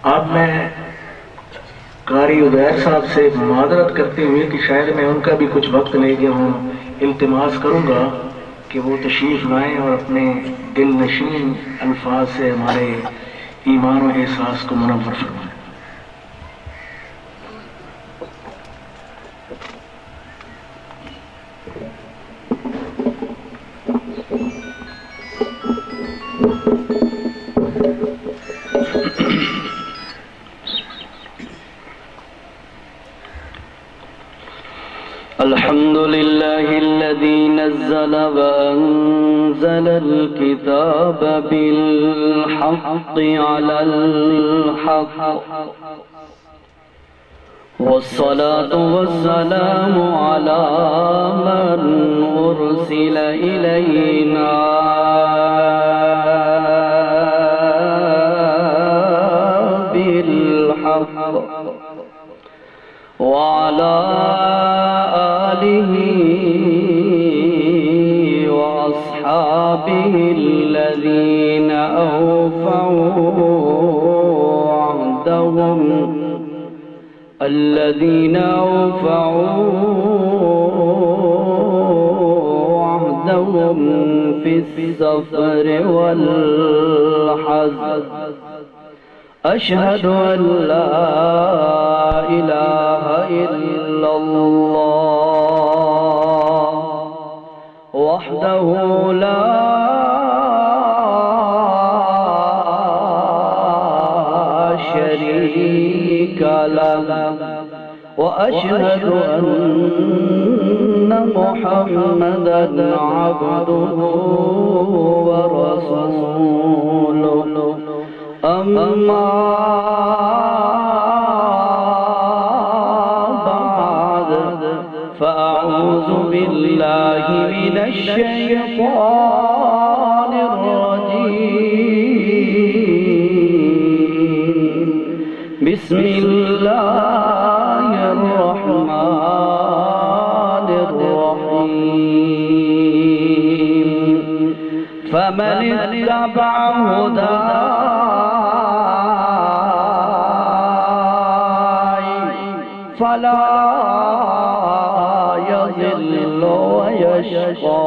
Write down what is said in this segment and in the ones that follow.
اب میں قاری عبیر صاحب سے معذرت کرتے ہوئے کہ شاید میں ان کا بھی کچھ وقت لے گیا ہوں، التماس کروں گا کہ وہ تشریف لائیں اور اپنے دل نشین الفاظ سے ہمارے ایمان و احساس کو منور فرمائیں۔ الحمد لله الذي نزل وأنزل الكتاب بالحق على الحق، والصلاة والسلام على من أرسل إلينا بالحق، وعلى آله وأصحابه الذين أوفوا عهدهم في السفر والحزر. أشهد أن لا إله إلا الله وحده لا شريك له، وأشهد أن محمدًا عبده ورسوله. أما بعد فأعوذ بالله من الشيطان الرجيم. بسم الله الرحمن الرحيم. فمن اتبع هداي فلا يضل ويشقى.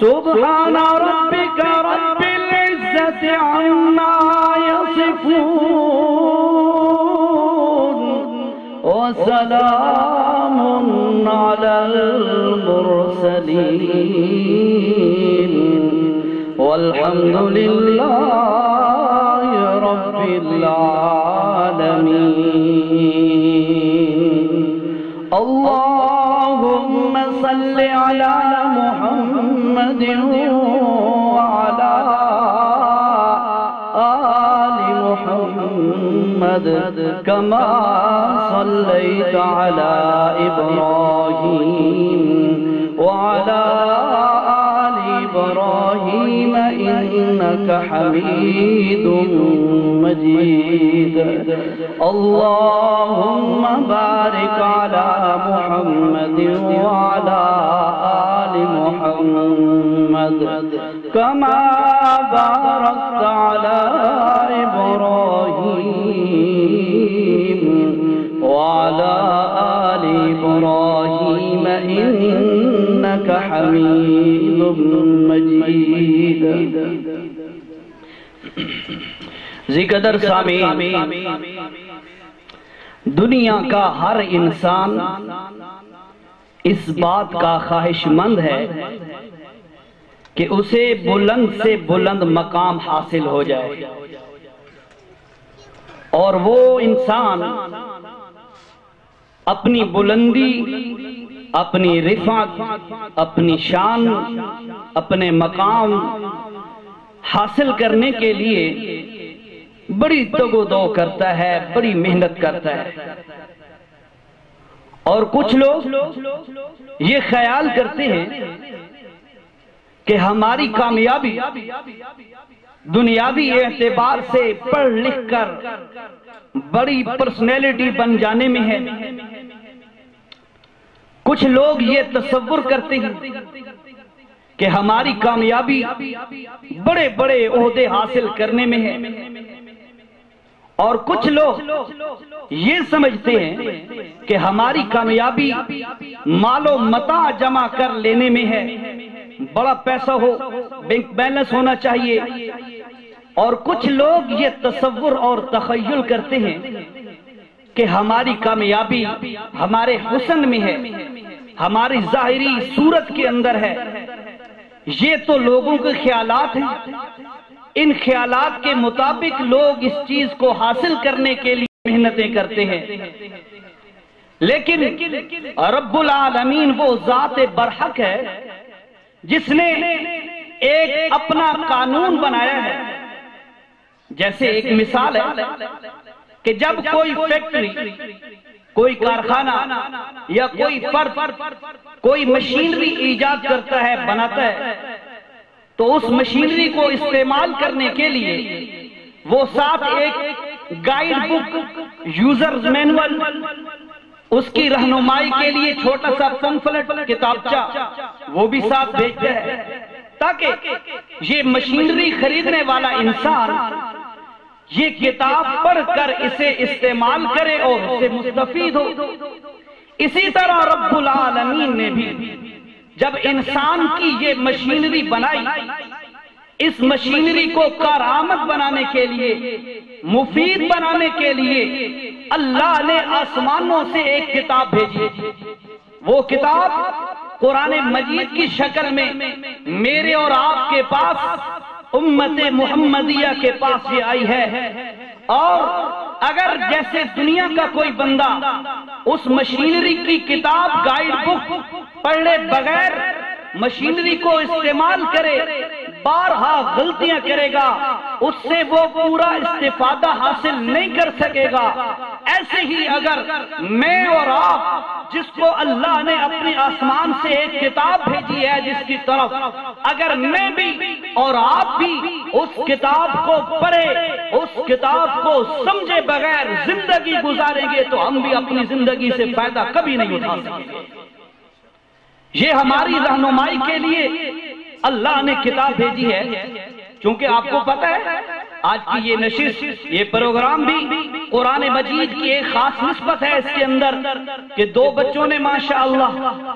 سبحان ربك رب العزة عما يصفون، وسلام على المرسلين، والحمد لله رب العالمين. اللهم صل على محمد وعلى آل محمد كما صليت على إبراهيم وعلى آل إبراهيم إنك حميد مجيد. اللهم بارك على محمد وعلى آل محمد كما باركت على إبراهيم وعلى آل إبراهيم إنك حميد مجيد. ذکر سامعین، دنیا کا ہر انسان اس بات کا خواہش مند ہے کہ اسے بلند سے بلند مقام حاصل ہو جائے، اور وہ انسان اپنی بلندی، اپنی رفعت، اپنی شان، اپنے مقام حاصل کرنے کے لیے بڑی تگ و دو کرتا ہے، بڑی محنت کرتا ہے. اور کچھ لوگ یہ خیال کرتے ہیں کہ ہماری کامیابی دنیاوی اعتبار سے پڑھ لکھ کر بڑی پرسنالٹی بن جانے میں ہے. کچھ لوگ یہ تصور کرتے ہیں کہ ہماری کامیابی بڑے بڑے عہدے حاصل کرنے میں ہے، اور کچھ لوگ یہ سمجھتے ہیں کہ ہماری کامیابی مال و متاع جمع کر لینے میں ہے، بڑا پیسہ ہو، بینک بیلنس ہونا چاہیے، اور کچھ لوگ یہ تصور اور تخیل کرتے ہیں کہ ہماری کامیابی ہمارے حسن میں ہے، ہماری ظاہری صورت کے اندر ہے۔ یہ تو لوگوں کے خیالات ہیں، ان خیالات کے مطابق لوگ اس چیز کو حاصل کرنے کے لیے محنتیں کرتے ہیں، لیکن رب العالمین وہ ذات برحق ہے جس نے ایک اپنا قانون بنایا ہے۔ جیسے ایک مثال ہے کہ جب کوئی فیکٹری، کوئی کارخانہ یا کوئی فرد کوئی مشینری ایجاد کرتا ہے، بناتا ہے، تو اس مشینری کو استعمال کرنے کے لیے وہ ساتھ ایک گائیڈ بک، یوزر مینول، اس کی رہنمائی کے لیے چھوٹا سا پمفلٹ، کتابچہ وہ بھی ساتھ بھیجتا ہے، تاکہ یہ مشینری خریدنے والا انسان یہ کتاب پڑھ کر اسے استعمال کرے اور اسے مستفید ہو۔ اسی طرح رب العالمین نے بھی جب انسان کی یہ مشینری بنائی، اس مشینری کو کارآمد بنانے کے لیے، مفید بنانے کے لیے اللہ نے آسمانوں سے ایک کتاب بھیجی۔ وہ کتاب قرآن مجید کی شکل میں میرے اور آپ کے پاس، امت محمدیہ کے پاس یہ آئی ہے، اور اگر جیسے دنیا کا کوئی بندہ اس مشینری کی کتاب، گائیڈ بک پڑھے بغیر مشینری کو استعمال کرے، بارہا غلطیاں کرے گا، اس سے وہ پورا استفادہ حاصل نہیں کر سکے گا۔ ایسے ہی اگر میں اور آپ، جس کو اللہ نے اپنے آسمان سے ایک کتاب بھیجی ہے جس کی طرف، اگر میں بھی اور آپ بھی اس کتاب کو پڑھے، اس کتاب کو سمجھے بغیر زندگی گزاریں گے تو ہم بھی اپنی زندگی سے فائدہ کبھی نہیں اٹھا سکیں گے۔ یہ ہماری رہنمائی کے لیے اللہ نے کتاب بھیجی ہے، چونکہ آپ کو پتہ ہے آج کی یہ نشست، یہ پروگرام بھی قرآن مجید کی ایک خاص نسبت ہے اس کے اندر کہ دو بچوں نے ماشاءاللہ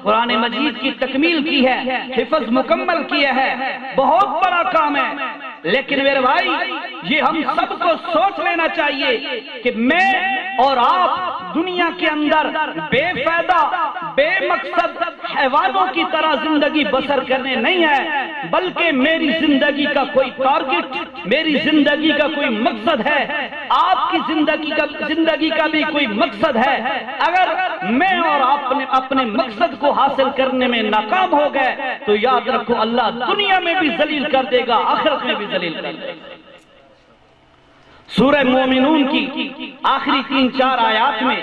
قرآن مجید کی تکمیل کی ہے، حفظ مکمل کیا ہے، بہت بڑا کام ہے۔ لیکن میرے بھائی، یہ ہم سب کو سوچ لینا چاہیے کہ میں اور آپ دنیا کے اندر بے فائدہ، بے مقصد حیوانوں کی طرح زندگی بسر کرنے نہیں ہے، بلکہ میری زندگی کا کوئی ٹارگٹ، میری زندگی کا کوئی مقصد ہے، آپ کی زندگی کا بھی کوئی مقصد ہے۔ اگر میں اور آپ نے اپنے مقصد کو حاصل کرنے میں ناکام ہو گئے تو یاد رکھو اللہ دنیا میں بھی ذلیل کر دے گا، آخرت میں بھی ذلیل کر دے گا۔ سورہ مومنون کی آخری 3-4 آیات میں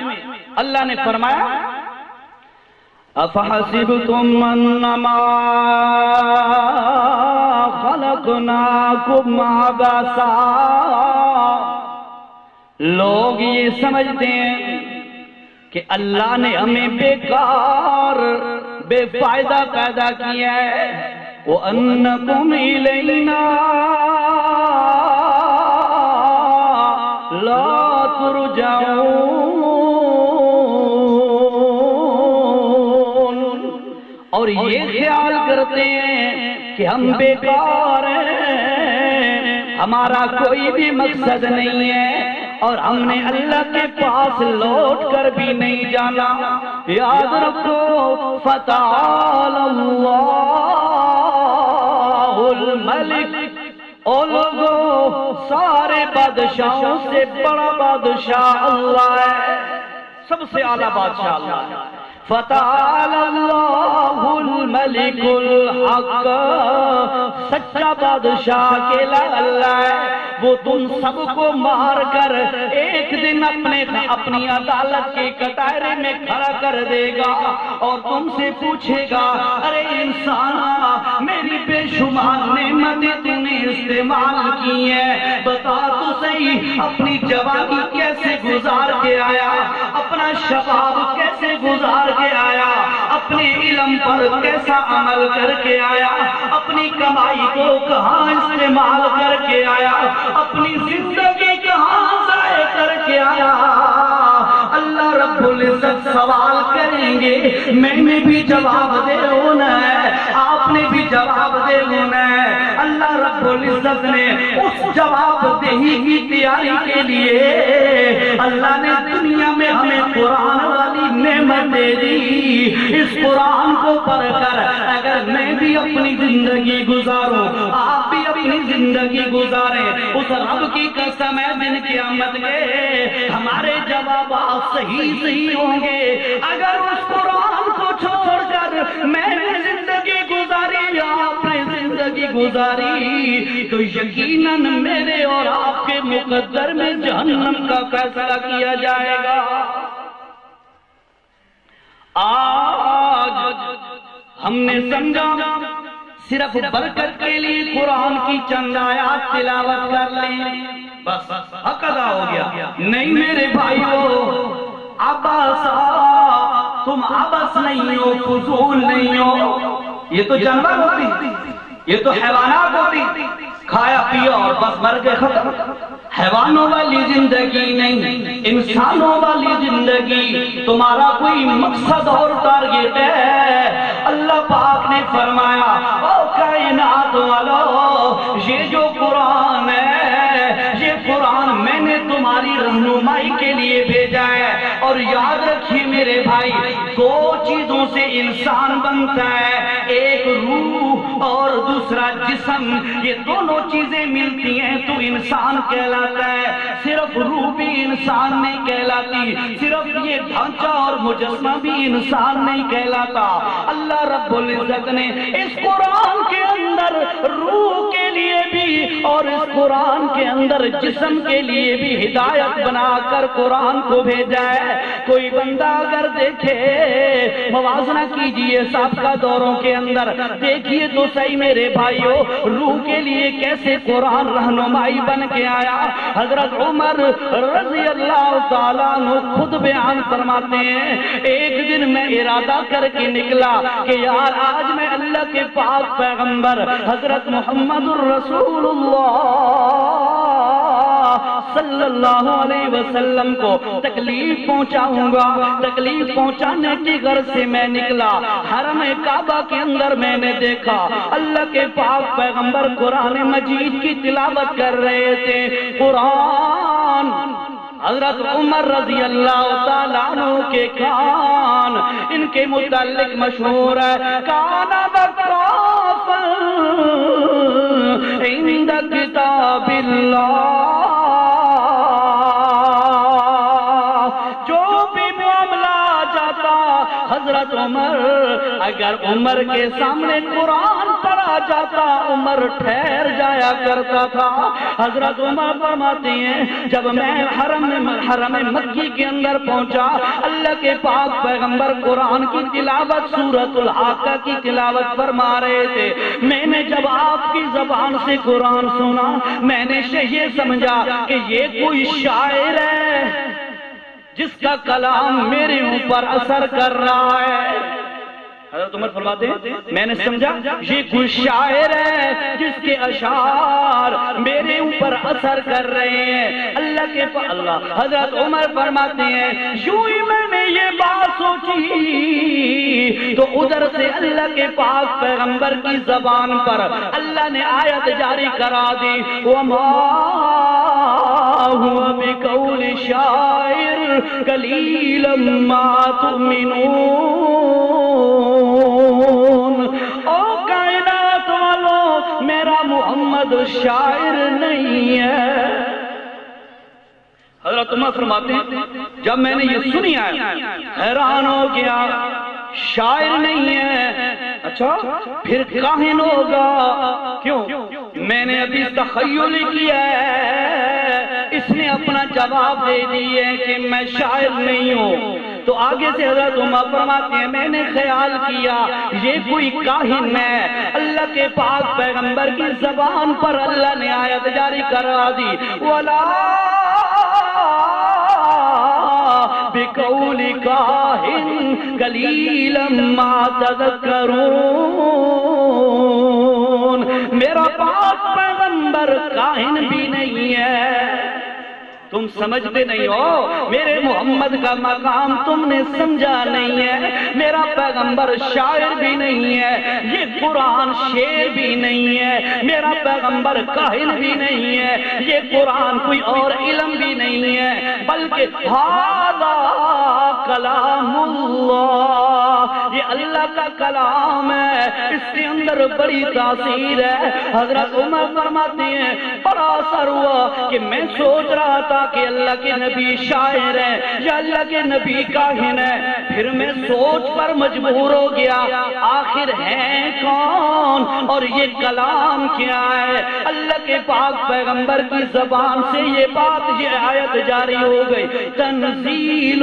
اللہ نے فرمایا، أَفَحَسِبْتُمْ أَنَّمَا خَلَقْنَاكُمْ عَبَثًا، لوگ یہ سمجھتے ہیں کہ اللہ نے ہمیں بیکار، بے فائدہ پیدا کیا ہے، وَأَنَّكُمْ إِلَيْنَا لَا تُرْجَعُونَ، اور یہ خیال کرتے ہیں کہ ہم بیکار ہیں، ہمارا کوئی بھی مقصد نہیں ہے، اور ہم نے اللہ کے پاس لوٹ کر بھی نہیں جانا۔ یاد رکھو، فَتَعَالَ اللَّهُ الْمَلِكُ، او لوگو سارے بادشاہوں سے بڑا بادشاہ اللہ ہے، سب سے اعلیٰ بادشاہ اللہ ہے۔ فَتَعَالَ اللَّهُ الْمَلِكُ الْحَقُّ، سچا بادشاہ اکیلا اللہ ہے، وہ تم سب کو مار کر ایک دن اپنی عدالت کے کٹہرے میں کھڑا کر دے گا اور تم سے پوچھے گا، ارے انسان، میری بے شمار نعمتیں تم نے استعمال کی ہیں، بتا تو صحیح اپنی جوانی کیسے گزار کے آیا، اپنا شباب کیسے گزار کے آیا، اپنے علم پر کیسا عمل کر کے آیا، اپنی کمائی کو کہاں استعمال کر کے آیا، اپنی زندگی کہاں ضائع کر کے آیا، اللہ رب العزت سوال کریں گے، میں نے بھی جواب دے ہونا ہے، آپ نے بھی جواب دے ہونا ہے۔ اللہ رب العزت نے اس جواب دہی کی تیاری کے لیے اللہ نے دنیا میں ہمیں قرآن والی نعمت دے دی۔ اس قرآن کو پڑھ کر اگر میں بھی اپنی زندگی گزاروں، آپ بھی اپنی زندگی گزاریں، اس رب کی قسم ہے دن قیامت کے ہمارے جوابات صحیح ہوں گے۔ اگر اس قرآن کو چھوڑ کر میں نے زندگی گزاری یا آپ نے زندگی گزاری تو یقیناً میرے اور آپ کے مقدر میں جہنم کا فیصلہ کیا جائے گا۔ آج ہم نے سمجھا صرف برکت کے لیے قرآن کی چند آیات تلاوت کر لیں بس حق ادا ہو گیا۔ نہیں میرے بھائیو، عباسا تم عبس نہیں ہو، فضول نہیں ہو۔ یہ تو جانور ہوتی، یہ تو حیوانات ہوتی، کھایا پیا اور بس مر گئے ختم۔ حیوانوں والی زندگی نہیں، انسانوں والی زندگی۔ تمہارا کوئی مقصد اور ٹارگیٹ ہے؟ اللہ پاک نے فرمایا او کائنات والو، یہ جو قرآن ہے، یہ قرآن میں نے تمہاری رہنمائی کے لیے بھیجا ہے۔ اور یاد رکھیے میرے بھائی، دو چیزوں سے انسان بنتا ہے، ایک روح اور دوسرا جسم۔ یہ دونوں چیزیں ملتی ہیں تو انسان کہلاتا ہے۔ صرف روح بھی انسان نہیں کہلاتی، صرف یہ ڈھانچہ اور مجسمہ بھی انسان نہیں کہلاتا۔ اللہ رب العزت نے اس قرآن کے اندر روح کے لیے بھی اور اس قرآن کے اندر جسم کے لیے بھی ہدایت بنا کر قرآن کو بھیجا ہے۔ کوئی بندہ اگر دیکھے، موازنہ کیجئے سابقہ دوروں کے اندر، دیکھیے تو صحیح میرے بھائیو، روح کے لیے کیسے قرآن رہنمائی بن کے آیا۔ حضرت عمر رضی اللہ تعالیٰ عنہ خود بیان فرماتے ہیں، ایک دن میں ارادہ کر کے نکلا کہ یار آج میں اللہ کے پاک پیغمبر حضرت محمد الرسول اللہ صلی اللہ علیہ وسلم کو تکلیف پہنچاؤں گا۔ تکلیف پہنچانے کی غرض سے میں نکلا۔ حرم کعبہ کے اندر میں نے دیکھا اللہ کے پاک پیغمبر قرآن مجید کی تلاوت کر رہے تھے۔ قرآن حضرت عمر رضی اللہ تعالیٰ عنہ کے کان ان کے متعلق مشہور ہے، کانا وقافا عند کتاب اللہ۔ حضرت عمر اگر عمر کے سامنے قرآن پڑھا جاتا، عمر ٹھہر جایا کرتا تھا۔ حضرت عمر فرماتے ہیں جب میں حرم مکی کے اندر پہنچا، اللہ کے پاک پیغمبر قرآن کی تلاوت سورۃ الحاقہ کی تلاوت فرما رہے تھے۔ میں نے جب آپ کی زبان سے قرآن سنا، میں نے یہ سمجھا کہ یہ کوئی شاعر ہے جس کا کلام میرے اوپر اثر کر رہا ہے۔ حضرت عمر فرماتے ہیں میں نے سمجھا یہ کوئی شاعر ہے جس کے اشعار میرے اوپر اثر کر رہے ہیں۔ اللہ کے اللہ حضرت عمر فرماتے ہیں یوں ہی میں نے یہ بات سوچی تو ادھر سے اللہ کے پاک پیغمبر کی زبان پر اللہ نے آیت جاری کرا دی، وَمَا هُوَ بِقَوْلِ شَاعِرٍ قَلِيلًا مَا تُؤْمِنُونَ۔ او کائنات والو، میرا محمد شاعر نہیں ہے۔ حضرت عمر فرماتے ہیں جب میں نے یہ سنی ہے حیران ہو گیا، شاعر نہیں ہے، اچھا پھر کاہن ہوگا؟ کیوں؟ میں نے ابھی تخیل کیا ہے، اس نے اپنا جواب دے دیا ہے کہ میں شاعر نہیں ہوں۔ تو آگے سے حضرت عمر فرماتے ہیں میں نے خیال کیا یہ کوئی کاہن ہے۔ اللہ کے پاک پیغمبر کی زبان پر اللہ نے آیت جاری کرا دی، وَلَا بقول کاہن قلیلا ما تذکرون، میرا پاک پیغمبر کاہن بھی نہیں ہے، تم سمجھتے نہیں ہو، میرے محمد کا مقام تم نے سمجھا نہیں ہے، میرا پیغمبر شاعر بھی نہیں ہے، یہ قرآن شعر بھی نہیں ہے، میرا پیغمبر کاہن بھی نہیں ہے، یہ قرآن کوئی اور علم بھی نہیں ہے، بلکہ ھذا کلام اللہ، یہ اللہ کا کلام ہے، اس کے اندر بڑی تاثیر ہے۔ حضرت عمر فرماتے ہیں بڑا اثر ہوا کہ میں سوچ رہا تھا کہ اللہ کے نبی شاعر ہے یا اللہ کے نبی کاہن ہے، پھر میں سوچ پر مجبور ہو گیا آخر ہے کون اور یہ کلام کیا ہے؟ اللہ کے پاک پیغمبر کی زبان سے یہ بات، یہ آیت جاری ہو گئی، تنزیل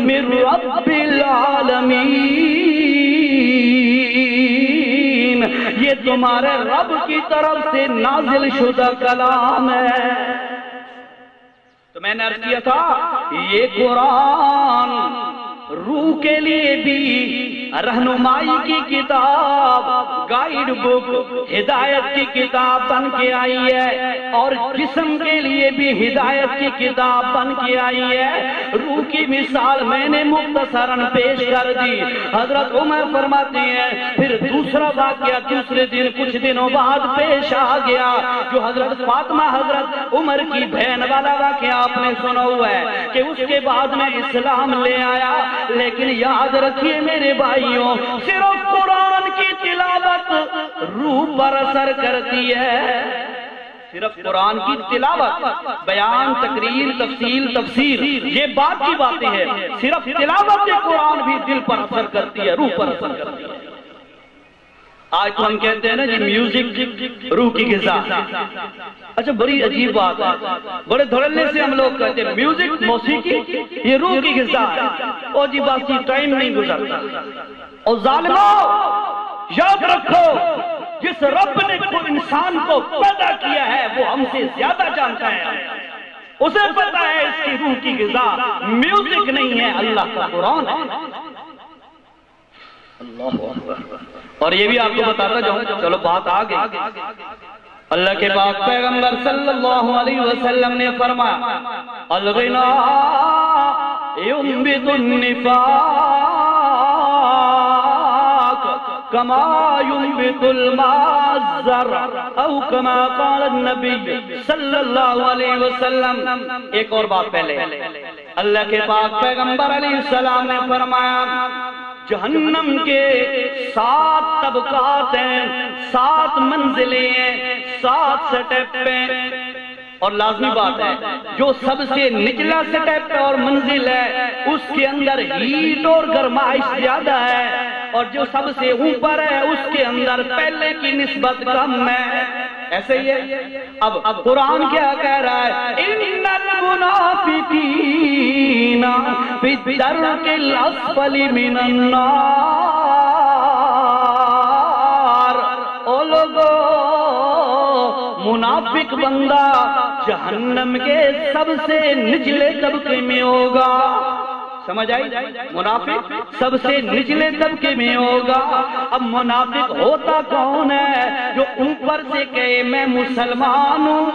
من رب العالمین، یہ تمہارے رب کی طرف سے نازل شدہ کلام ہے۔ تو میں نے عرض کیا تھا یہ قرآن روح کے لیے بھی رہنمائی کی کتاب، گائیڈ بک، ہدایت کی کتاب بن کے آئی ہے، اور جسم کے لیے بھی ہدایت کی کتاب بن کے آئی ہے۔ روح کی مثال میں نے مختصراً پیش کر دی۔ حضرت عمر فرماتے ہیں پھر دوسرا واقعہ دوسرے دن کچھ دنوں بعد پیش آ گیا، جو حضرت فاطمہ حضرت عمر کی بہن والا واقعہ آپ نے سنا ہوا ہے کہ اس کے بعد میں اسلام لے آیا۔ لیکن یاد رکھیے میرے بھائیوں، صرف قرآن کی تلاوت روح پر اثر کرتی ہے، صرف قرآن کی تلاوت، بیان، تقریر، تفسیر یہ بات کی باتیں ہیں، صرف تلاوت قرآن بھی دل پر اثر کرتی ہے، روح پر اثر کرتی ہے۔ آج تو ہم کہتے ہیں نا جی میوزک روح کی غذا، اچھا بڑی عجیب بات ہے، بڑے دھڑلے سے ہم لوگ کہتے ہیں میوزک، موسیقی یہ روح کی غذا ہے، اور جی بات کی ٹائم نہیں گزرتا۔ اور ظالموں یاد رکھو، جس رب نے انسان کو پیدا کیا ہے وہ ہم سے زیادہ جانتا ہے، اسے پتا ہے اس کی روح کی غذا میوزک نہیں ہے، اللہ کا قرآن ہے۔ اور یہ بھی آپ کو بتاتا جاؤں، چلو بات آ گئی، اللہ کے پاک پیغمبر صلی اللہ علیہ وسلم نے فرمایا الغنا ينبت النفاق كما ينبت الماء الزرع او كما قال النبي صلی اللہ علیہ وسلم۔ ایک اور بات پہلے، اللہ کے پاک پیغمبر علیہ السلام نے فرمایا جہنم کے 7 طبقات ہیں، 7 منزلیں ہیں، 7 سٹیپ ہیں، اور لازمی بات ہے جو سب سے نچلا سٹیپ اور منزل ہے اس کے اندر ہیٹ اور گرمائش زیادہ ہے، اور جو سب سے اوپر ہے اس کے اندر پہلے کی نسبت کم ہے، ایسے ہی ہے۔ اب قرآن کیا کہہ رہا ہے؟ ان المنافقین فی الدرک الاسفل من النار، او لوگو منافق بندہ جہنم کے سب سے نچلے طبقے میں ہوگا، سمجھ آئی؟ منافق سب سے نچلے طبقے میں ہوگا۔ اب منافق ہوتا کون ہے؟ جو اوپر سے کہے میں مسلمان ہوں،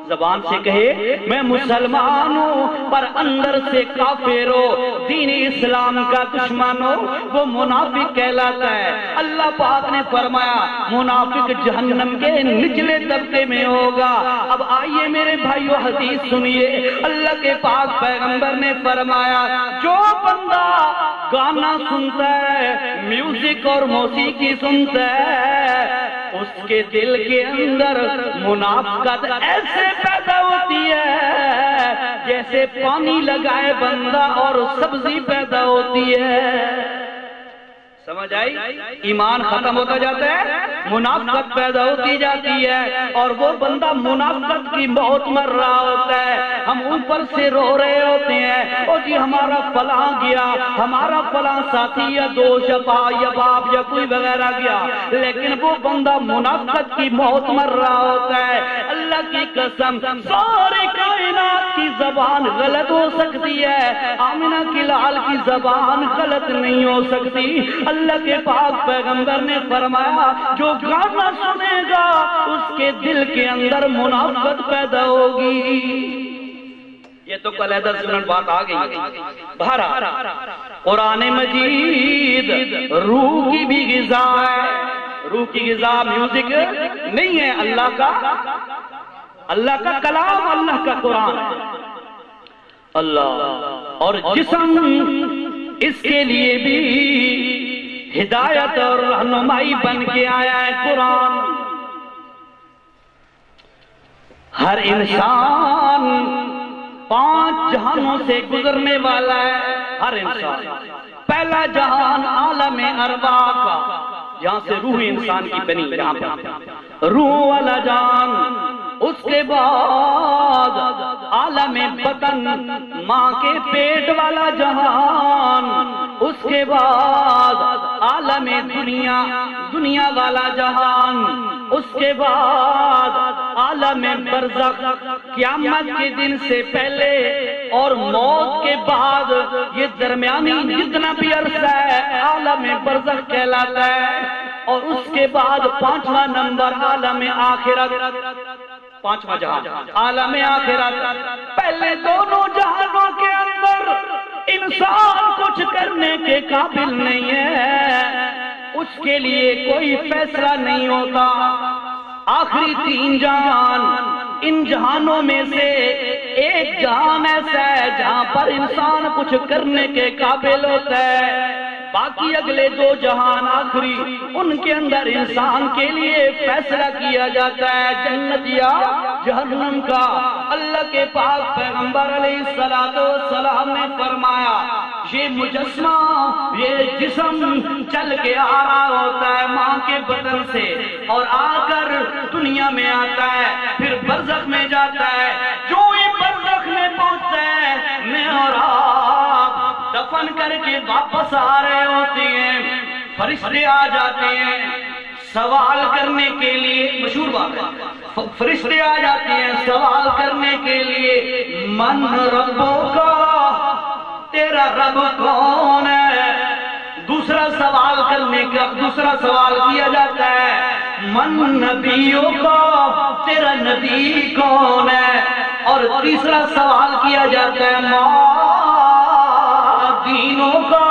زبان سے کہے میں مسلمان ہوں پر اندر سے کافر ہو، دین اسلام کا دشمن ہو، وہ منافق کہلاتا ہے۔ اللہ پاک نے فرمایا منافق جہنم کے نچلے طبقے میں ہوگا۔ اب آئیے میرے بھائیو حدیث سنیے، اللہ کے پاک پیغمبر نے فرمایا جو بندہ گانا سنتا ہے، میوزک اور موسیقی سنتا ہے، اس کے دل کے اندر منافقت ایسے پیدا ہوتی ہے جیسے پانی لگائے بندہ اور سبزی پیدا ہوتی ہے، سمجھ آئی؟ ایمان ختم ہوتا جاتا ہے، منافقت پیدا ہوتی جاتی ہے، اور وہ بندہ منافقت کی موت مر رہا ہوتا ہے۔ ہم اوپر سے رو رہے ہوتے ہیں او جی ہمارا فلاں گیا، ہمارا فلاں ساتھی یا دوست یا بھائی یا باپ یا کوئی وغیرہ گیا، لیکن وہ بندہ منافقت کی موت مر رہا ہوتا ہے۔ اللہ اللہ کی قسم ساری کائنات کی زبان غلط ہو سکتی ہے، آمنہ کی لال کی زبان غلط نہیں ہو سکتی۔ اللہ کے پاک پیغمبر نے فرمایا جو گانا سنے گا اس کے دل کے اندر منافقت پیدا ہوگی۔ یہ تو علیحدہ سنن بات آ گئی۔ بہرحال قرآن مجید روح کی بھی غذا ہے، روح کی غذا میوزک نہیں ہے، اللہ کا کلام، اللہ کا قرآن ہے۔ اللہ اور جسم اس کے لیے بھی ہدایت اور رہنمائی بن کے آیا ہے قرآن۔ ہر انسان 5 جہانوں سے گزرنے والا ہے، ہر انسان۔ پہلا جہان عالم ارواح کا، جہاں سے روح انسان کی بنی، جہاں پر روح والا جان۔ اس کے بعد عالم بطن، ماں کے پیٹ والا جہان۔ اس کے بعد عالم دنیا، دنیا والا جہان۔ اس کے بعد عالم برزخ، قیامت کے دن سے پہلے اور موت کے بعد یہ درمیانی جتنا بھی عرصہ ہے عالم برزخ کہلاتا ہے۔ اور اس کے بعد 5واں نمبر عالم آخرت، 5واں جہان عالم آخرت۔ پہلے دونوں جہانوں کے اندر انسان کچھ کرنے کے قابل نہیں ہے، اس کے لیے کوئی فیصلہ نہیں ہوتا۔ آخری 3 جہان، ان جہانوں میں سے ایک جہان ایسا ہے جہاں پر انسان کچھ کرنے کے قابل ہوتا ہے۔ باقی اگلے 2 جہان آخری، ان کے اندر انسان کے لیے فیصلہ کیا جاتا ہے جنت یا جہنم کا۔ اللہ کے پاک پیغمبر علیہ السلام نے فرمایا یہ مجسمہ، یہ جسم چل کے آ رہا ہوتا ہے ماں کے بطن سے، اور آ کر دنیا میں آتا ہے، پھر برزخ میں جاتا ہے۔ جو ہی برزخ میں پہنچتا ہے، میں اور آپ دفن کر کے واپس آ رہے ہوتے ہیں، فرشتے آ جاتے ہیں سوال کرنے کے لیے، مشہور بات ہے، فرشتے آ جاتے ہیں سوال کرنے کے لیے، من ربو کا، تیرا رب کون ہے؟ دوسرا سوال کرنے کا، دوسرا سوال کیا جاتا ہے من نبیوں کا، تیرا نبی کون ہے؟ اور تیسرا سوال کیا جاتا ہے ماں دینوں کا،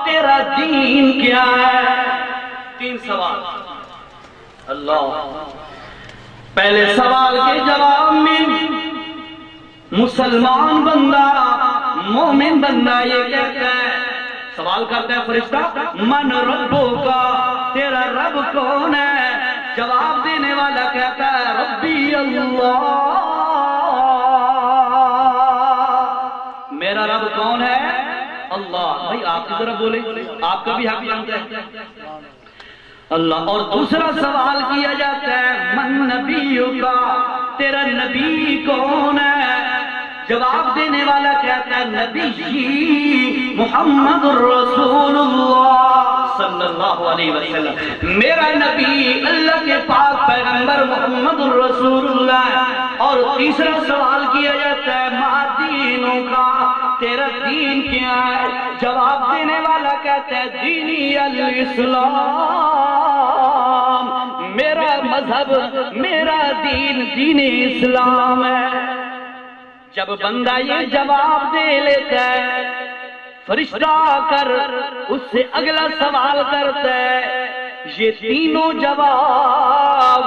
تیرا دین کیا ہے؟ 3 سوال۔ اللہ، پہلے سوال کے جواب میں مسلمان بندہ، مومن بندہ یہ کہتا ہے، سوال کرتا ہے فرشتہ من ربو کا، تیرا رب کون ہے؟ جواب دینے والا کہتا ہے ربی اللہ، میرا رب کون ہے؟ اللہ۔ بھائی آپ کی طرف بولے، آپ کا بھی حق بنتا ہے اللہ۔ اور دوسرا سوال کیا جاتا ہے من نبیوں کا، تیرا نبی کون ہے؟ جواب دینے والا کہتا ہے نبی محمد رسول اللہ صلی اللہ علیہ وسلم، میرا نبی اللہ کے پاک پیغمبر محمد رسول اللہ۔ اور تیسرا سوال کیا جاتا ہے ما دینوں کا، تیرا دین کیا ہے؟ جواب دینے والا کہتا ہے دینی الاسلام، میرا مذہب، میرا دین دین اسلام ہے۔ جب بندہ یہ جواب دے لیتا ہے، فرشتہ آ کر اس سے اگلا سوال کرتا ہے یہ تینوں جواب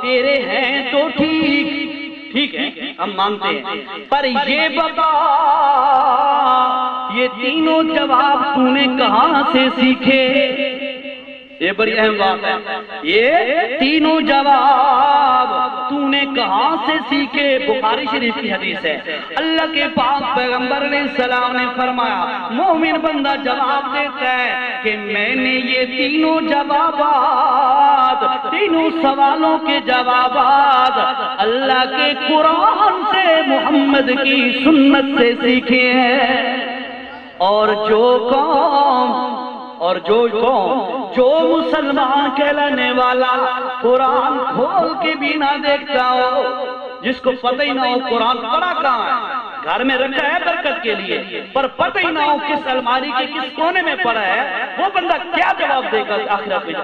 تیرے ہیں تو ٹھیک ہے، ہم مانتے ہیں، پر یہ بتا یہ تینوں جواب تو نے کہاں سے سیکھے؟ یہ بڑی اہم بات ہے، یہ تینوں جواب تو نے کہاں سے سیکھے؟ بخاری شریف کی حدیث ہے، اللہ کے پاک پیغمبر علیہ السلام نے فرمایا مومن بندہ جواب دیتا ہے کہ میں نے یہ تینوں جوابات، تینوں سوالوں کے جوابات اللہ کے قرآن سے، محمد کی سنت سے سیکھے ہیں۔ اور جو مسلمان کہلانے والا قرآن کھول کے بھی نہ دیکھتا ہو، جس کو پتہ ہی نہ ہو قرآن پڑھا کہاں ہے، گھر میں رکھا ہے برکت کے لیے، پر پتہ ہی نہ ہو کس الماری کے کس کونے میں پڑا ہے، وہ بندہ کیا جواب دے گا آخرت میں؟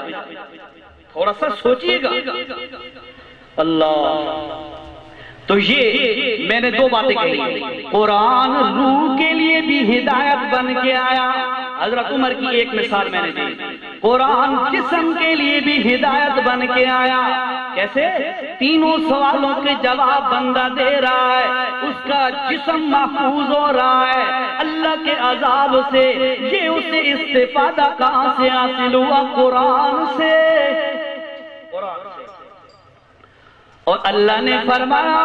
تھوڑا سا سوچئے گا۔ اللہ، تو یہ میں نے دو باتیں کہی، قرآن روح کے لیے بھی ہدایت بن کے آیا، حضرت عمر کی ایک مثال میں نے دی، قرآن جسم کے لیے بھی ہدایت بن کے آیا، کیسے؟ تینوں سوالوں کے جواب بندہ دے رہا ہے، اس کا جسم محفوظ ہو رہا ہے اللہ کے عذاب سے، یہ اسے استفادہ کہاں سے حاصل ہوا؟ قرآن سے۔ اور اللہ نے فرمایا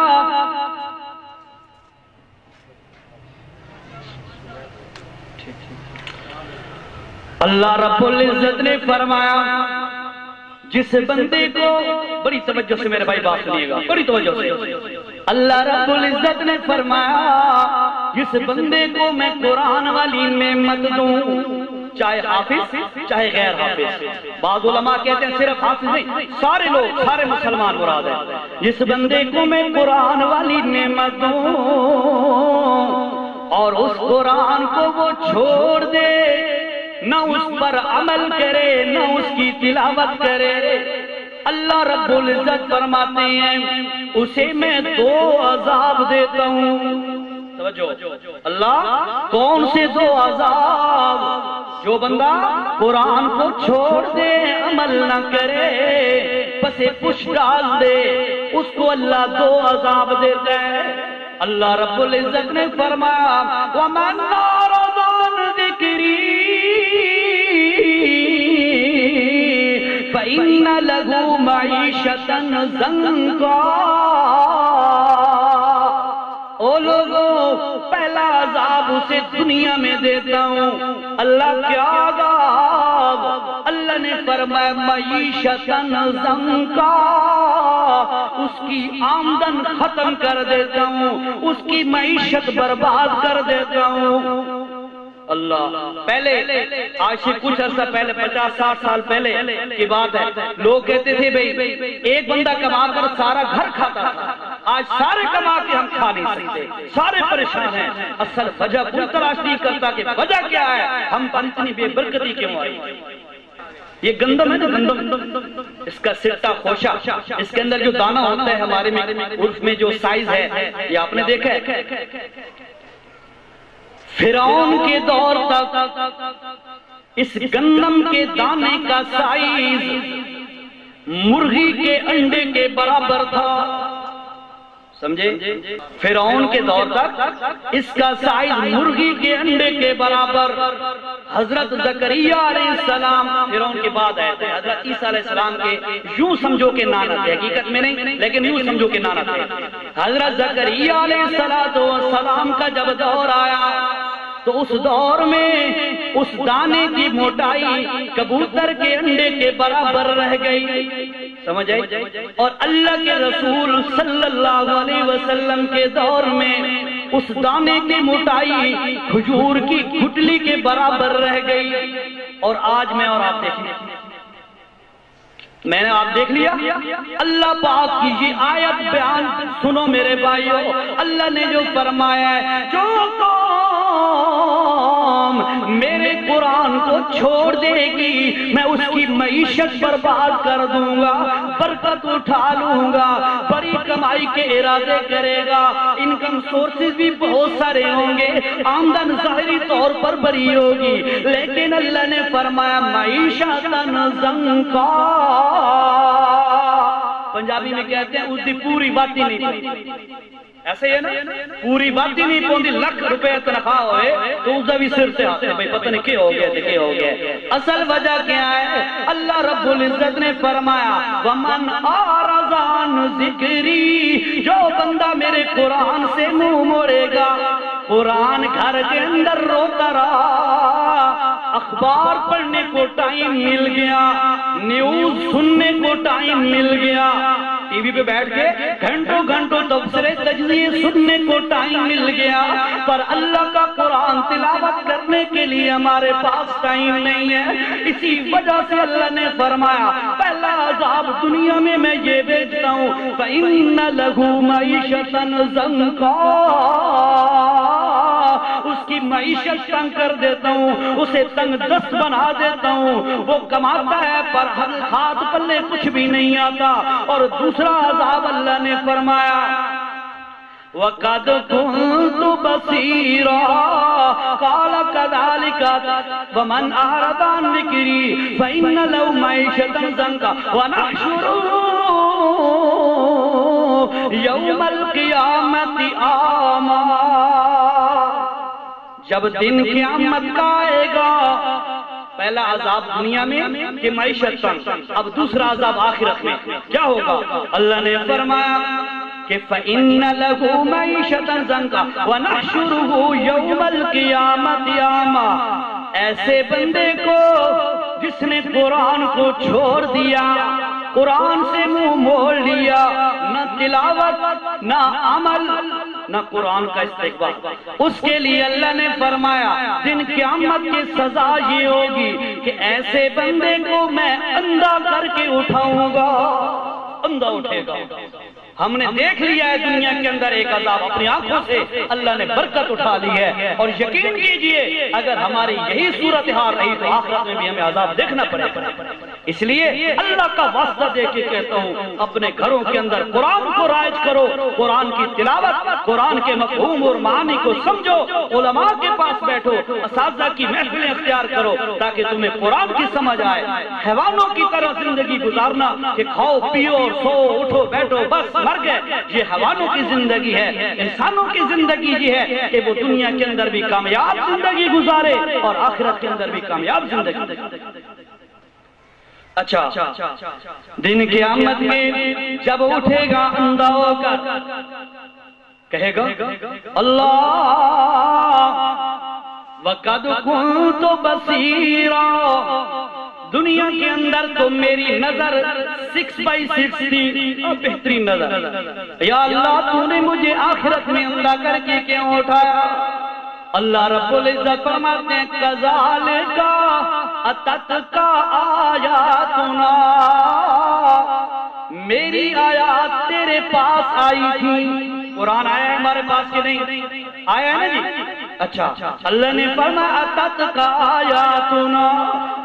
اللہ رب العزت نے فرمایا جس بندے کو، بڑی توجہ سے میرے بھائی بات سنیے گا، بڑی توجہ سے، اللہ رب العزت نے فرمایا جس بندے کو میں قرآن والی نعمت دوں، چاہے حافظ چاہے غیر حافظ، بعض علماء کہتے ہیں صرف حافظ نہیں، سارے لوگ، سارے مسلمان مراد ہیں، جس بندے کو میں قرآن والی نعمت دوں اور اس قرآن کو وہ چھوڑ دے، نہ اس پر عمل کرے نہ اس کی تلاوت کرے، اللہ رب العزت فرماتے ہیں اسے میں دو عذاب دیتا ہوں۔ توجہ، اللہ کون سے دو عذاب؟ جو بندہ قرآن کو چھوڑ دے، عمل نہ کرے، پسے پش ڈال دے، اس کو اللہ دو عذاب دیتا ہے۔ اللہ رب العزت نے فرمایا وَمَنْ أَعْرَضَ عَنْ ذِكْرِي فَإِنَّ لَهُ مَعِيشَةً ضَنْكًا۔ او لوگوں، پہلا عذاب اسے دنیا میں دیتا ہوں۔ اللہ کیا عذاب؟ اللہ نے فرمایا معیشتاً ضنکا، اس کی آمدن ختم کر دیتا ہوں، اس کی معیشت برباد کر دیتا ہوں۔ اللہ، پہلے آج سے کچھ عرصہ پہلے 50-60 سال پہلے کی بات ہے، لوگ کہتے تھے بھئی ایک بندہ کما کر سارا گھر کھاتا تھا، آج سارے کما کے ہم کھا نہیں سکتے، سارے پریشان ہیں۔ اصل وجہ کوئی تلاش نہیں کرتا کہ وجہ کیا ہے، ہم پر اتنی بے برکتی کیوں آئی؟ یہ گندم ہے نا، گندم، اس کا سٹا خوشا، اس کے اندر جو دانہ ہوتا ہے ہمارے میں عرف میں جو سائز ہے، یہ آپ نے دیکھا ہے؟ فرعون کے دور تک اس گندم کے دانے کا سائز مرغی کے انڈے کے برابر تھا، سمجھے؟ فرعون کے دور تک اس کا سائز مرغی کے انڈے کے برابر۔ حضرت زکریا علیہ السلام فرعون کے بعد آئے تھے، حضرت عیسیٰ علیہ السلام کے یوں سمجھو کہ نانا تھے، حقیقت میں نہیں لیکن یوں سمجھو کہ نانا تھے۔ حضرت زکریا علیہ السلام کا جب دور آیا تو اس دور میں اس دانے کی موٹائی کبوتر کے انڈے کے برابر رہ گئی، سمجھ آئی؟ اور اللہ کے رسول صلی اللہ علیہ وسلم کے دور میں اس دانے کی موٹائی کھجور کی گٹلی کے برابر رہ گئی۔ اور آج میں اور آپ دیکھیں، میں نے آپ دیکھ لیا، اللہ پاک کی یہ آیت بیان سنو میرے بھائیو، اللہ نے جو فرمایا ہے جو قوم میرے قرآن کو چھوڑ دے گی میں اس کی معیشت برباد کر دوں گا، برکت اٹھا لوں گا، بڑی کمائی کے ارادے کرے گا، انکم سورسز بھی بہت سارے ہوں گے، آمدن ظاہری طور پر بڑی ہوگی، لیکن اللہ نے فرمایا معیشتاً ضنکا، پنجابی میں کہتے ہیں اس دی پوری باتی نہیں پڑی، ایسے ہی ہے نا، پوری باتی نہیں پوندی، لکھ روپے تنخواہ ہوئے تو اس دا بھی سر سے آتے ہیں بھئی پتہ نہیں کیا ہو گیا تھے کیا ہو گیا۔ اصل وجہ کیا ہے؟ اللہ رب العزت نے فرمایا وَمَنْ أَعْرَضَ عَنْ ذِكْرِي، جو بندہ میرے قرآن سے منہ موڑے گا، قرآن گھر کے اندر روتا رہا، اخبار پڑھنے کو ٹائم مل گیا، نیوز سننے کو ٹائم مل گیا، ٹی وی پہ بیٹھ کے گھنٹوں گھنٹوں تبصرے تجزیے سننے کو ٹائم مل گیا، پر اللہ کا قرآن تلاوت کرنے کے لیے ہمارے پاس ٹائم نہیں ہے، اسی وجہ سے اللہ نے فرمایا پہلا عذاب دنیا میں یہ بھیجتا ہوں فَإِنَّ لَهُ مَعِيشَةً ضَنْكًا، اس کی معیشت تنگ کر دیتا ہوں، اسے تنگ دست بنا دیتا ہوں، وہ کماتا ہے پر ہاتھ پلے کچھ بھی نہیں آتا۔ اور دوسرا عذاب اللہ نے فرمایا وَقَدْ كُنْتُ بَصِيرًا قَالَ كَذَلِكَ وَمَنْ أَعْرَضَ عَنْ ذِكْرِي فَإِنَّ لَهُ مَعِيشَةً ضَنْكًا وَنَحْشُرُهُ يَوْمَ الْقِيَامَةِ أَعْمَىٰ، جب دن قیامت کا آئے گا، پہلا عذاب دنیا میں کہ معیشت تنگ، اب دوسرا عذاب آخرت میں کیا ہوگا؟ اللہ نے فرمایا کہ فَإِنَّ لَهُ مَعِيشَةً ضَنْكًا وَنَحْشُرُهُ يَوْمَ الْقِيَامَةِ أَعْمَىٰ، ایسے بندے کو جس نے قرآن کو چھوڑ دیا، قرآن سے منہ موڑ لیا، نہ تلاوت نہ عمل نہ قرآن کا استقبال، اس کے لیے اللہ نے فرمایا دن قیامت کی سزا یہ ہوگی کہ ایسے بندے کو میں اندھا کر کے اٹھاؤں گا، اندھا اٹھے گا۔ ہم نے دیکھ لیا ہے دنیا کے اندر ایک عذاب اپنی آنکھوں سے، اللہ نے برکت اٹھا لی ہے، اور یقین کیجئے اگر ہماری یہی صورتحال رہی تو آخرت میں بھی ہمیں عذاب دیکھنا پڑے گا۔ اس لیے اللہ کا واسطہ دے کے کہتا ہوں اپنے گھروں کے اندر قرآن کو رائج کرو، قرآن کی تلاوت، قرآن کے مفہوم اور معانی کو سمجھو، علماء کے پاس بیٹھو، اساتذہ کی محفلیں اختیار کرو تاکہ تمہیں قرآن کی سمجھ آئے۔ حیوانوں کی طرح زندگی گزارنا کہ کھاؤ پیو اور سو اٹھو بیٹھو بس مر گئے، یہ حیوانوں کی زندگی ہے۔ انسانوں کی زندگی یہ ہے کہ وہ دنیا کے اندر بھی کامیاب زندگی گزارے اور آخرت کے اندر بھی کامیاب زندگی۔ اچھا، دن قیامت میں جب اٹھے گا اندھا ہو کر کہے گا اللہ وَقَدْ كُنْتُ بَصِيرًا، دنیا کے اندر تو میری نظر 6x6 تھی، بہترین نظر، یا اللہ تو نے مجھے آخرت میں اندھا کر کے کیوں اٹھایا؟ اللہ رب العزت فرماتے ہیں کذالک اتتک آیاتنا، میری آیات تیرے پاس آئی تھی۔ قرآن آیا ہے ہمارے پاس کہ نہیں آیا ہے نا جی؟ اچھا، اللہ نے فرمایا اتتک آیاتنا،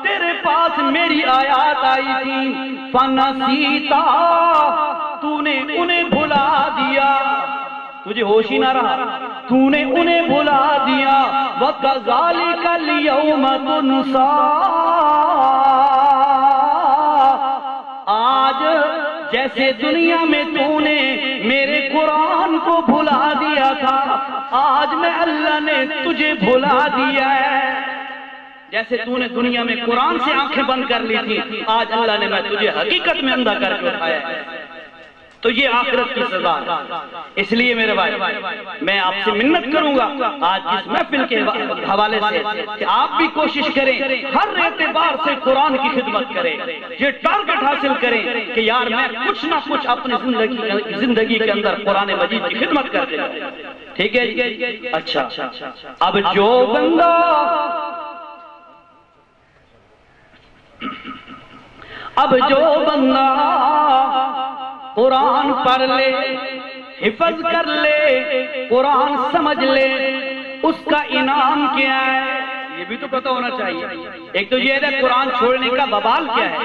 تیرے پاس میری آیات آئی تھی، فنسیتا، تو نے انہیں بھلا دیا، تجھے ہوش ہی نہ رہا، تو نے انہیں بھلا دیا، وَكَذَلِكَ الْيَوْمَ تُنْسَىٰ، آج جیسے دنیا میں تو نے میرے قرآن کو بھلا دیا تھا، آج میں اللہ نے تجھے بھلا دیا ہے۔ جیسے تو نے دنیا میں قرآن سے آنکھیں بند کر لی تھی، آج اللہ نے میں تجھے حقیقت میں اندھا کر کے اٹھایا ہے۔ تو یہ آخرت کی سزا ہے۔ اس لیے میرے بھائی میں آپ سے منت کروں گا آج اس محفل کے حوالے سے کہ آپ بھی کوشش کریں، ہر اعتبار سے قرآن کی خدمت کریں، یہ ٹارگٹ حاصل کریں کہ یار میں کچھ نہ کچھ اپنی زندگی کے اندر قرآن مجید کی خدمت کر دیں۔ ٹھیک ہے؟ اچھا، اب جو بندہ قرآن پڑھ لے، حفظ کر لے، قرآن سمجھ لے، اس کا انعام کیا ہے یہ بھی تو پتہ ہونا چاہیے۔ ایک تو یہ ہے قرآن چھوڑنے کا وبال کیا ہے،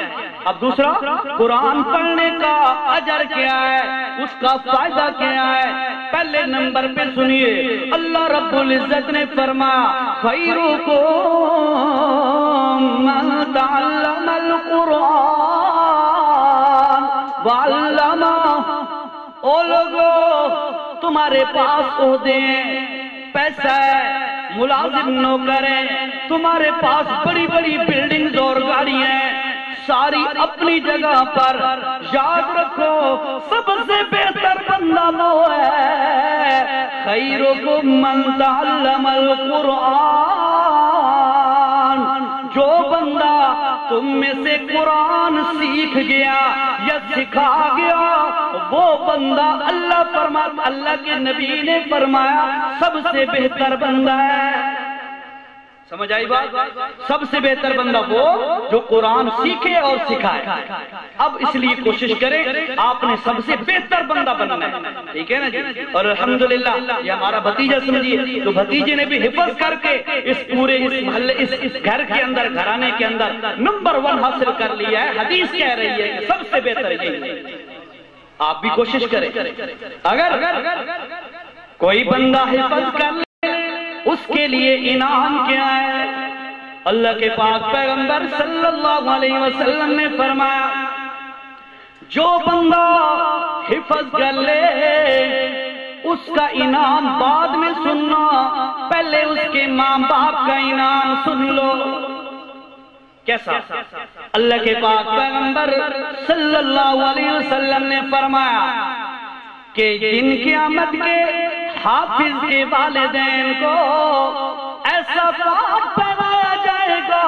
اب دوسرا قرآن پڑھنے کا اجر کیا ہے، اس کا فائدہ کیا ہے۔ پہلے نمبر پہ سنیے اللہ رب العزت نے فرمایا خیرکم من تعلم القرآن وعلمہ، او لوگو تمہارے پاس عہدے ہیں، پیسہ ہے، ملازم نوکر ہیں، تمہارے پاس بڑی بڑی بلڈنگز اور گاڑیاں ہیں، ساری اپنی جگہ پر، یاد رکھو سب سے بہتر بندہ وہ ہے خیرکم من تعلم القرآن، جو بندہ تم میں سے قرآن سیکھ گیا یا سکھا گیا وہ بندہ اللہ کے نبی نے فرمایا سب سے بہتر بندہ ہے۔ سمجھ آئی بات؟ سب سے بہتر بندہ وہ جو قرآن سیکھے اور سکھائے. اب اس لیے کوشش کریں آپ نے سب سے بہتر بندہ بننا ہے. ٹھیک ہے نا جی؟ اور الحمدللہ یہ ہمارا بھتیجا سمجھیے، تو بھتیجے نے بھی حفظ کر کے اس پورے اس محلے اس گھر کے اندر گھرانے کے اندر نمبر 1 حاصل کر لیا ہے. حدیث کہہ رہی ہے کہ سب سے بہتر یہ. آپ بھی کوشش کریں. اگر کوئی بندہ حفظ کر لے اس کے لیے انعام کیا ہے؟ اللہ کے پاک پیغمبر صلی اللہ علیہ وسلم نے فرمایا جو بندہ حفظ کر لے اس کا انعام بعد میں سننا، پہلے اس کے ماں باپ کا انعام سن لو. کیسا؟ اللہ کے پاک پیغمبر صلی اللہ علیہ وسلم نے فرمایا کہ جن قیامت کے حافظ کے والدین کو ایسا پاک پہنایا جائے گا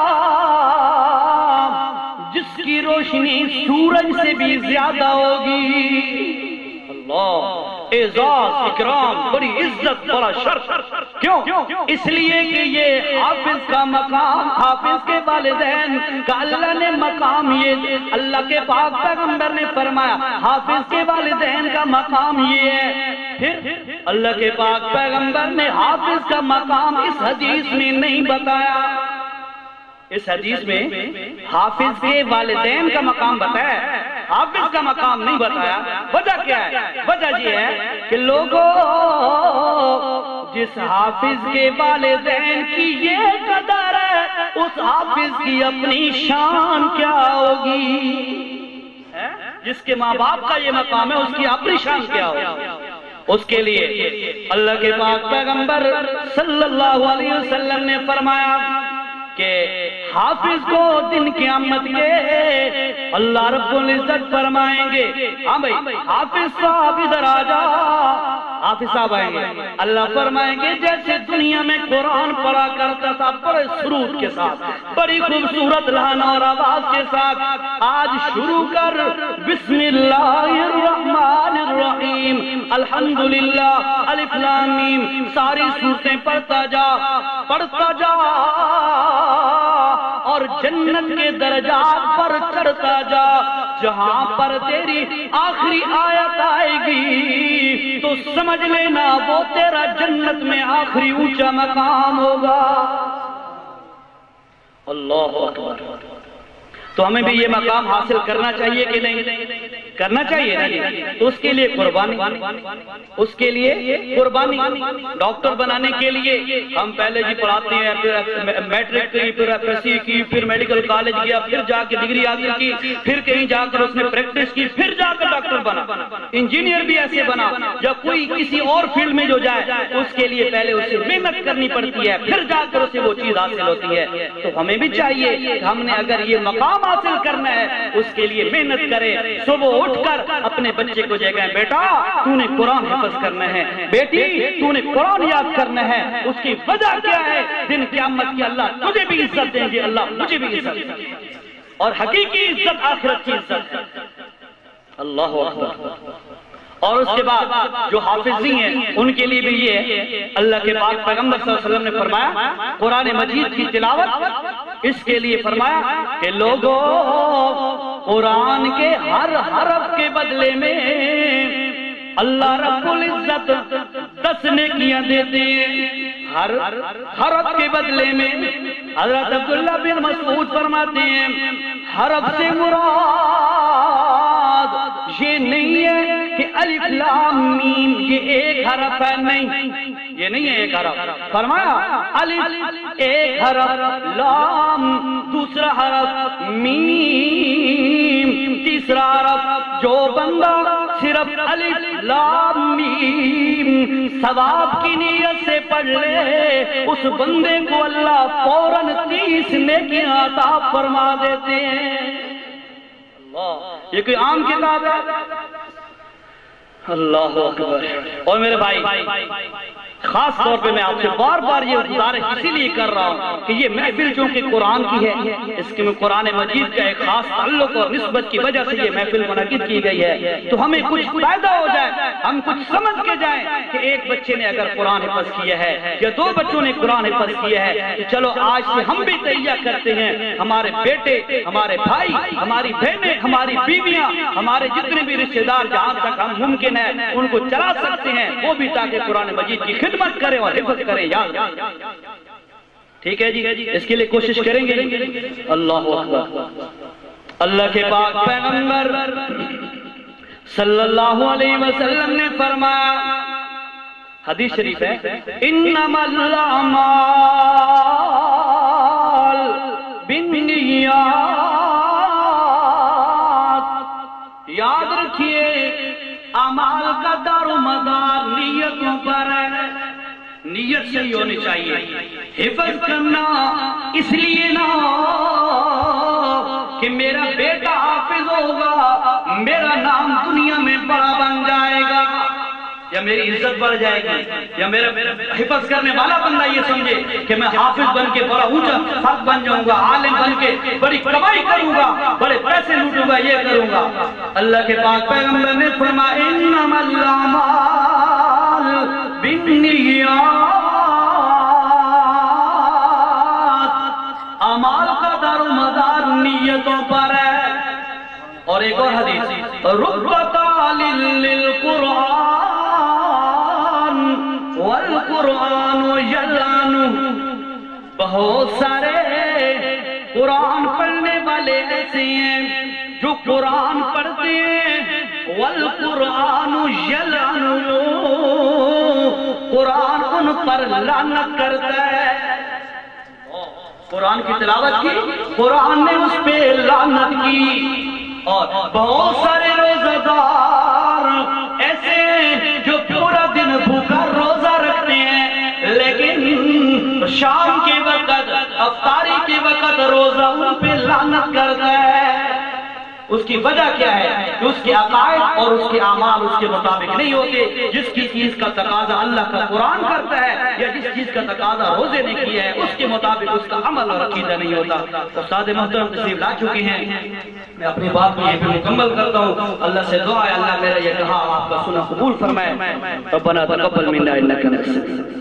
جس کی روشنی سورج سے بھی زیادہ ہوگی. اللہ اعزاز اکرام، بڑی عزت، بڑا شرف. کیوں؟ اس لیے کہ یہ حافظ کا مقام، حافظ کے والدین کا اللہ نے مقام، یہ اللہ کے پاک پیغمبر نے فرمایا حافظ کے والدین کا مقام یہ ہے. پھر اللہ کے پاک پیغمبر نے حافظ کا مقام اس حدیث میں نہیں بتایا. اس حدیث میں حافظ کے والدین کا مقام بتایا، حافظ کا مقام نہیں بتایا. وجہ کیا ہے؟ وجہ یہ ہے کہ لوگوں جس حافظ کے والدین کی یہ قدر ہے اس حافظ کی اپنی شان کیا ہوگی؟ جس کے ماں باپ کا یہ مقام ہے اس کی اپنی شان کیا ہوگی؟ اس کے لیے اللہ کے پاک پیغمبر صلی اللہ علیہ وسلم نے فرمایا کہ حافظ کو دن قیامت کے اللہ رب العزت فرمائیں گے ہاں بھائی حافظ صاحب ادھر آ جا. حافظ صاحب آئیں گے، اللہ فرمائیں گے جیسے دنیا میں قرآن پڑھا کرتا تھا بڑے سرود کے ساتھ، بڑی خوبصورت لہن اور آواز کے ساتھ، آج شروع کر بسم اللہ الرحمن الرحیم الحمدللہ الف لام میم ساری سورتیں پڑھتا جا اور جنت کے درجات پر چڑھتا جا. جہاں پر تیری آخری آیت آئے گی تو سمجھ لینا وہ تیرا جنت میں آخری اونچا مقام ہوگا. اللہ اکبر. تو ہمیں بھی یہ مقام حاصل کرنا چاہیے کہ نہیں؟ کرنا چاہیے نہیں؟ تو اس کے لیے قربانی، اس کے لیے قربانی. ڈاکٹر بنانے کے لیے ہم پہلے جی پڑھاتے ہیں، پھر میٹرک کی، پھر ایف ایس سی کی، پھر میڈیکل کالج گیا، پھر جا کے ڈگری حاصل کی، پھر کہیں جا کر اس نے پریکٹس کی، پھر جا کر ڈاکٹر بنا. انجینئر بھی ایسے بنا. جب کوئی کسی اور فیلڈ میں جو جائے اس کے لیے پہلے اسے محنت کرنی پڑتی ہے، پھر جا کر اسے وہ چیز حاصل ہوتی ہے. تو ہمیں بھی چاہیے کہ ہم نے اگر یہ مقام حاصل کرنا ہے اس کے لیے محنت کرے. صبح اٹھ کر اپنے بچے کو جائے گا بیٹا تو نے قرآن حفظ کرنا ہے، بیٹی تو نے قرآن یاد کرنا ہے. اس کی وجہ کیا ہے؟ دن قیامت کی اللہ تجھے بھی عزت دیں گے، اللہ مجھے بھی عزت دیں گے، اور حقیقی عزت آخرت کی عزت. اللہ اکبر. اور اس کے بعد جو حافظی ہیں ان کے لیے بھی یہ اللہ کے پاک پیغمبر صلی اللہ علیہ وسلم نے فرمایا قرآن مجید کی تلاوت اس کے لیے فرمایا کہ لوگوں قرآن کے ہر حرف کے بدلے میں اللہ رب العزت 10 نیکیاں دیتے ہیں. ہر حرف کے بدلے میں حضرت عبداللہ بن مسعود فرماتے ہیں حرف سے مراد یہ نہیں ہے کہ الف لام میم یہ ایک حرف ہے، نہیں یہ نہیں ہے ایک حرف. فرمایا الف ایک حرف، لام دوسرا حرف، میم تیسرا حرف. جو بندہ صرف الف لام میم ثواب کی نیت سے پڑھ لے اس بندے کو اللہ فوراً 30 نیکیاں عطا فرما دیتے ہیں. یہ کوئی عام کتاب ہے؟ اللہ اکبر. اور میرے بھائی خاص طور پہ میں آپ سے بار بار یہ گزارش اسی لیے کر رہا ہوں کہ یہ محفل چونکہ قرآن کی ہے، اس کے میں قرآن مجید کا ایک خاص تعلق اور نسبت کی وجہ سے یہ محفل منعقد کی گئی ہے، تو ہمیں کچھ فائدہ ہو جائے، ہم کچھ سمجھ کے جائیں کہ ایک بچے نے اگر قرآن حفظ کیا ہے یا 2 بچوں نے قرآن حفظ کیا ہے تو چلو آج سے ہم بھی تیار کرتے ہیں، ہمارے بیٹے، ہمارے بھائی، ہماری بہنیں، ہماری بیویاں، ہمارے جتنے بھی رشتے دار جہاں تک ہم ممکن ہے ان کو چلا سکتے ہیں، وہ بھی تاکہ قرآن مجید کی خدمت کریں اور حفظ کریں۔ یاد ٹھیک ہے جی، اس کے لیے کوشش کریں گے۔ اللہ اکبر۔ اللہ کے پاک پیغمبر صلی اللہ علیہ وسلم نے فرمایا، حدیث شریف ہے، انما الاعمال بالنیات، یاد رکھیے اعمال کا دار و مدار نیتوں پر ہے، نیت صحیح ہونی چاہیے۔ حفظ کرنا اس لیے نہ کہ میرا بیٹا حافظ ہوگا، میرا نام دنیا میں بڑا بن جائے گا، یا میری عزت بڑھ جائے گی، یا میرا حفظ کرنے والا بندہ یہ سمجھے کہ میں حافظ بن کے بڑا اونچا فرد بن جاؤں گا، عالم بن کے بڑی کمائی کروں گا، بڑے پیسے لوٹوں گا، یہ کروں گا۔ اللہ کے پاک پیغمبر نے فرمایا انما الاعمال بالنیات، اعمال کا دار و مدار نیتوں پر ہے۔ اور ایک اور حدیث، رب طالل للقرآن والقرآن یلعن، بہت سارے قرآن پڑھنے والے ایسے ہیں جو قرآن پڑھتے ہیں، والقرآن یلعن، قرآن ان پر لعنت کرتا ہے۔ قرآن کی تلاوت کی، قرآن نے اس پہ لعنت کی۔ اور بہت سارے روزہ دار ایسے ہیں جو پورا دن بھوکا روزہ رکھتے ہیں، لیکن شام کے وقت، افطاری کے وقت روزہ ان پہ لعنت کرتا ہے۔ اس کی وجہ کیا ہے کہ اس کے عقائد اور اس کے اعمال اس کے مطابق نہیں ہوتے۔ جس کی چیز کا تقاضا اللہ کا قرآن کرتا ہے یا جس چیز کا تقاضا روزے نے کیا ہے، اس کے مطابق اس کا عمل اور عقیدہ نہیں ہوتا۔ استاد محترم تشریف لا چکے ہیں، میں اپنی بات کو یہ بھی مکمل کرتا ہوں۔ اللہ سے دعا ہے اللہ میرا یہ کہا آپ کا سنا قبول فرمائے۔ ربنا تقبل منا انک انت السمیع۔